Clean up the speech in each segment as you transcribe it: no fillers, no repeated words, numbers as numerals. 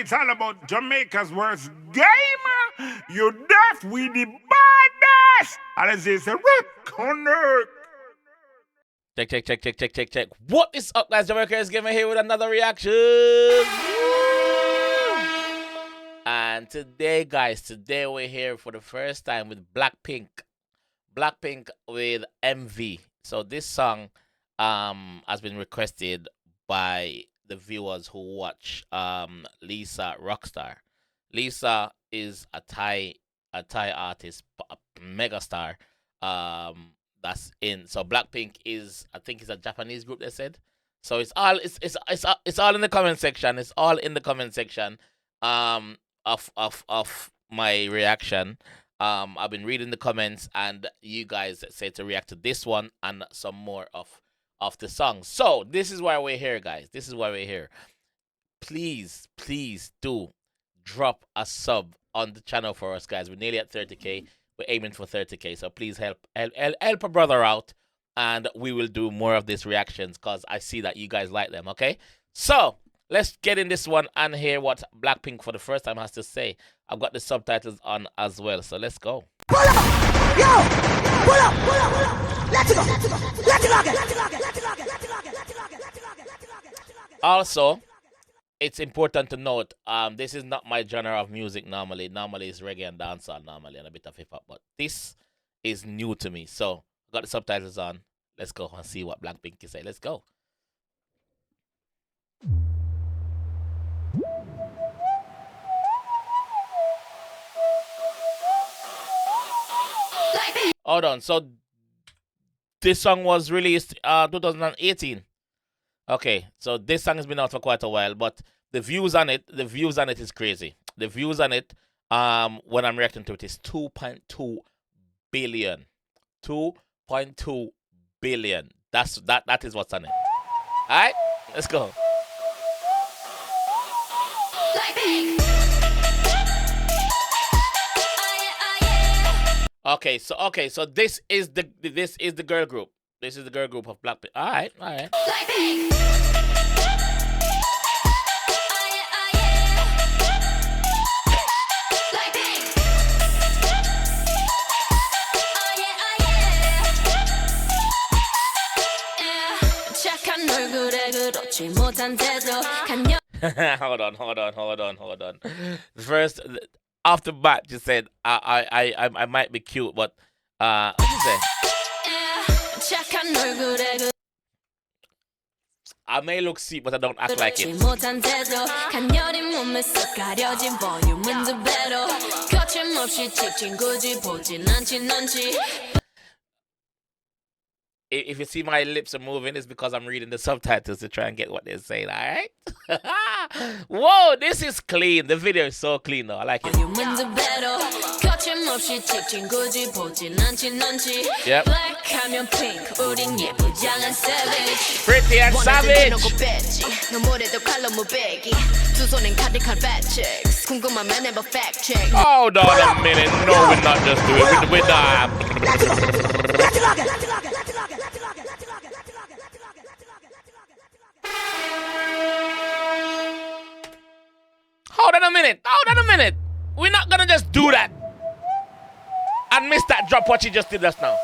it's all about Jamaica's worst game. You deaf, we the baddest. And as they say, connect. Check. What is up, guys? JAMAICA'S here with another reaction. And today, guys, we're here for the first time with Blackpink. Blackpink with MV. So this song has been requested by the viewers who watch Lisa Rockstar. Lisa is a Thai artist, a megastar. That's in. So Blackpink is, I think, it's a Japanese group. They said. So it's all in the comment section. It's all in the comment section. Of my reaction. I've been reading the comments, and you guys said to react to this one and some more of the song. So this is why we're here, guys. This is why we're here. Please do drop a sub on the channel for us, guys. We're nearly at 30K. We're aiming for 30K. So please help a brother out, and we will do more of these reactions because I see that you guys like them. Okay, so let's get in this one and hear what Blackpink for the first time has to say. I've got the subtitles on as well, so let's go. Pull up! Yo! Pull up! Let's go! Also, it's important to note, this is not my genre of music normally. Normally it's reggae and dancehall normally and a bit of hip-hop, but this is new to me. So, I've got the subtitles on. Let's go and see what Blackpink can say. Let's go. Hold on, so this song was released 2018. Okay, so this song has been out for quite a while, but the views on it is crazy. The views on it, when I'm reacting to it, is 2.2 billion. 2.2 billion. That is what's on it. Alright, let's go. Okay, so this is the girl group. This is the girl group of Blackpink. All right. Blackpink. Hold on. First, off the bat, you said I might be cute, but what you say? I may look sweet, but I don't act like it. If you see my lips are moving, it's because I'm reading the subtitles to try and get what they're saying, alright? Whoa, this is clean. The video is so clean though. I like it. Yep. Pretty and savage. Hold on a minute. No, we're not just doing it. We're not. Hold on a minute. We're not gonna just do that and miss that drop what she just did just now.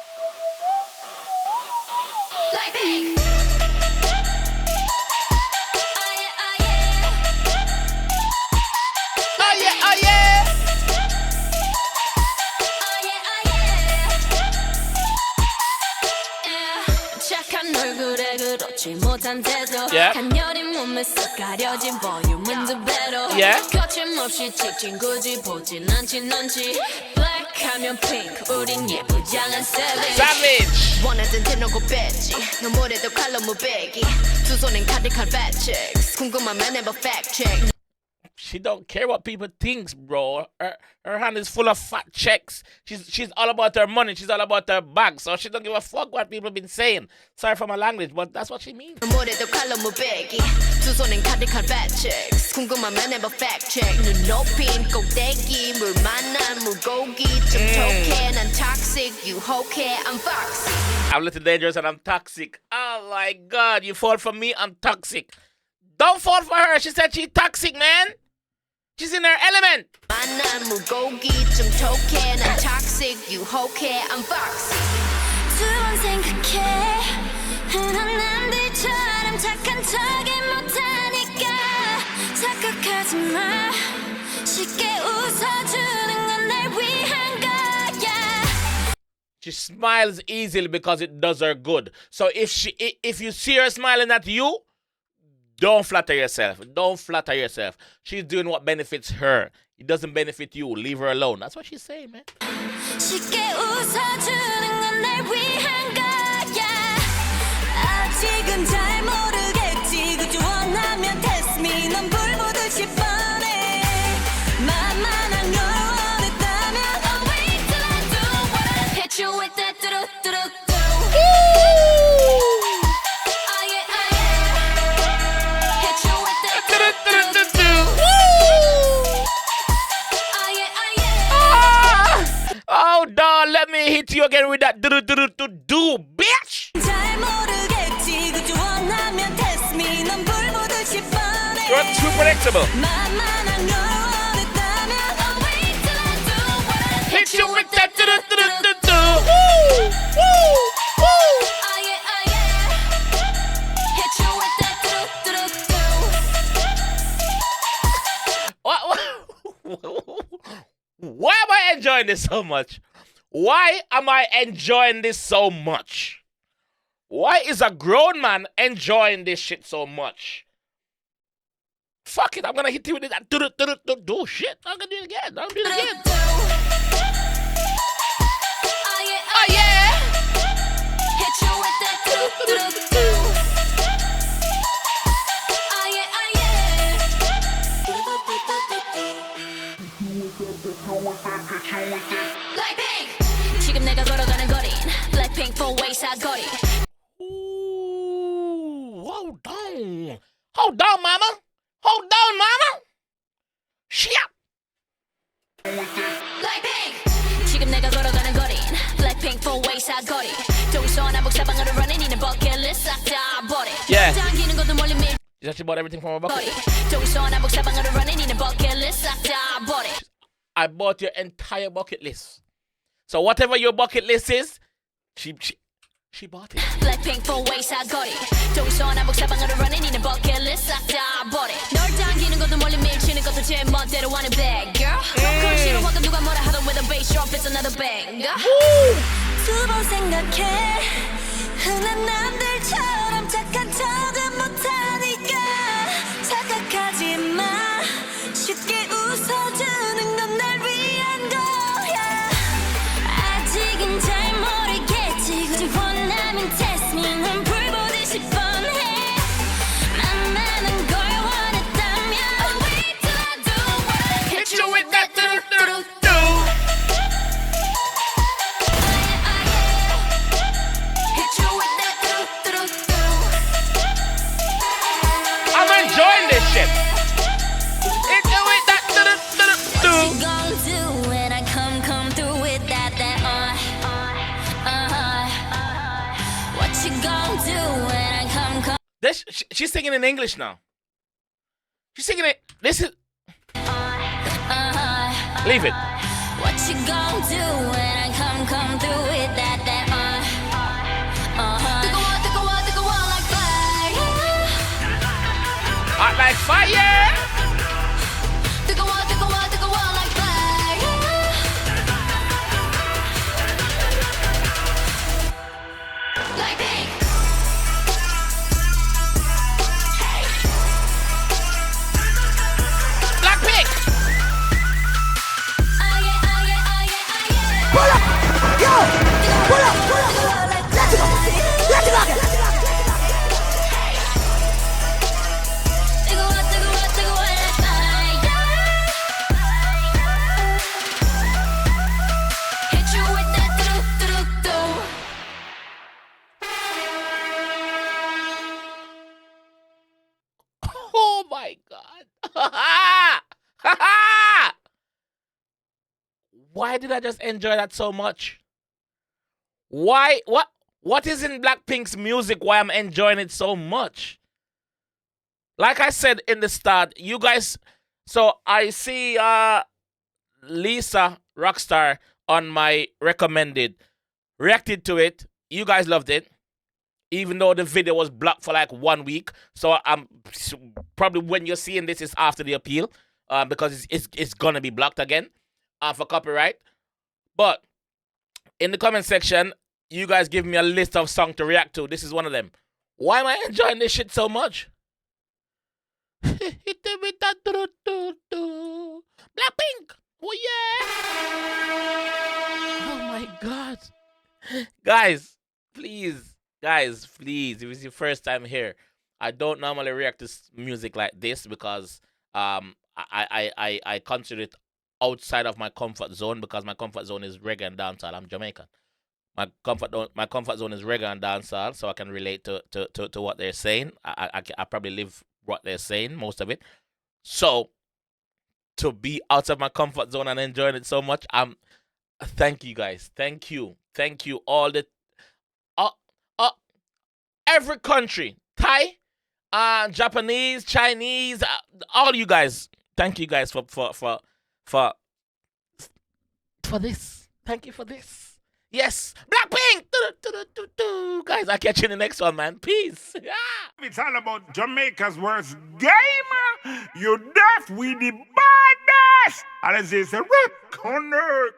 Yeah. Savage. She don't care what people thinks, bro. Her hand is full of fat checks. She's all about her money. She's all about her bag. So she don't give a fuck what people been saying. Sorry for my language, but that's what she means. I'm a little dangerous and I'm toxic. Oh my God, you fall for me, I'm toxic. Don't fall for her. She said she's toxic, man. She's in her element. 만난 무고기 좀 톡해 난 toxic 유혹해 I'm foxy 두 번 생각해 흔한 남들처럼 착한 척이 못하니까 착각하지 마 쉽게 웃어주는 건 날 위한 거야. She smiles easily because it does her good. So if you see her smiling at you, don't flatter yourself. Don't flatter yourself. She's doing what benefits her. It doesn't benefit you. Leave her alone. That's what she's saying, man. 쉽게 웃어주는 건 날 위한 거야. 아직은 잘 모르겠지. 그저 원하면 test me. 넌 불보듯이 뻔해. 만만한 걸 원했다면 I'll wait till I do what I hit you with that 뚜두뚜두. Oh, dog, let me hit you again with that do-do-do-do, bitch! You're too predictable. Hit you with that do-do-do-do-do. Woo! Woo! Woo! Hit you with that Why am I enjoying this so much? Why am I enjoying this so much? Why is a grown man enjoying this shit so much? Fuck it, I'm gonna hit you with that do shit. I'm gonna do it again. I'm gonna do it again. Oh yeah. Hit you with that do-do-do. Oh yeah, oh yeah. Blackpink. 지금 내가 걸어가는 거린 Blackpink four-way 사거리. Ooh, hold on. Hold on, mama. Hold on, mama. Shit. Blackpink. 지금 내가 걸어가는 거린 Blackpink four-way 사거리. 동서남북 사방으로 running in a bucket list 싹다 버려. Yeah. 당기는 것도 멀리 밀. Is that she bought everything from her bucket? 동서남북 사방으로 running in a bucket list 싹다 버려. I bought your entire bucket list. So whatever your bucket list is, she bought it. Blackpink four-way 사거리. 동서남북 사방으로 running in a bucket list 싹다 버려. 널 당기는 것도 멀리 밀치는 것도 제 멋대로 하는 bad girl. 그걸 싫어하고 누가 뭐라 하던 with a bass drop it's another banger. 두 번 생각해 흔한 남들처럼 착한 척은 못하니까 착각하지 마 쉽게 웃어주는 건 날 위한 거야. 아직은 잘 모르겠지 굳이 원하면 test me 넌 불보듯이 뻔해. 만만한 걸 원했다면 I'll wait till I do what I hit you with that do-do-do. I'm enjoying this shit. Hit you with that do-do-do-do. What you gonna do when I come through with that What you gonna do when I come She's singing in English now. She's singing it. This is. Leave it. What you gonna do when I come through with that 뜨거워 like fire. Hot like fire. 뜨거워 like fire. Blackpink. Blackpink. Pull up! Yo! Pull up! Let's go! Let's go! 뜨거워 like fire. Hit you with that do-do-do. Oh my God. Why did I just enjoy that so much? Why? What is in Blackpink's music? Why I'm enjoying it so much? Like I said in the start, you guys, So I see Lisa Rockstar on my recommended reacted to it. You guys loved it, even though the video was blocked for like 1 week. So I'm probably when you're seeing this is after the appeal, because it's gonna be blocked again for copyright. But in the comment section, you guys give me a list of songs to react to. This is one of them. Why am I enjoying this shit so much? Hit it with that @뚜두뚜두. Blackpink. Oh yeah. Oh my god. Guys, please. If it's your first time here, I don't normally react to music like this because I consider it outside of my comfort zone, because my comfort zone is reggae and dancehall. I'm Jamaican. My comfort zone is reggae and dancehall, so I can relate to what they're saying. I probably live what they're saying, most of it. So to be out of my comfort zone and enjoying it so much, thank you guys. Thank you all the every country, Thai, Japanese, Chinese, all you guys. Thank you guys for this. Thank you for this. Yes, Blackpink. Guys, I'll catch you in the next one, man. Peace. It's all about Jamaica's worst game. You deaf, we the baddest. And it's a rip connect.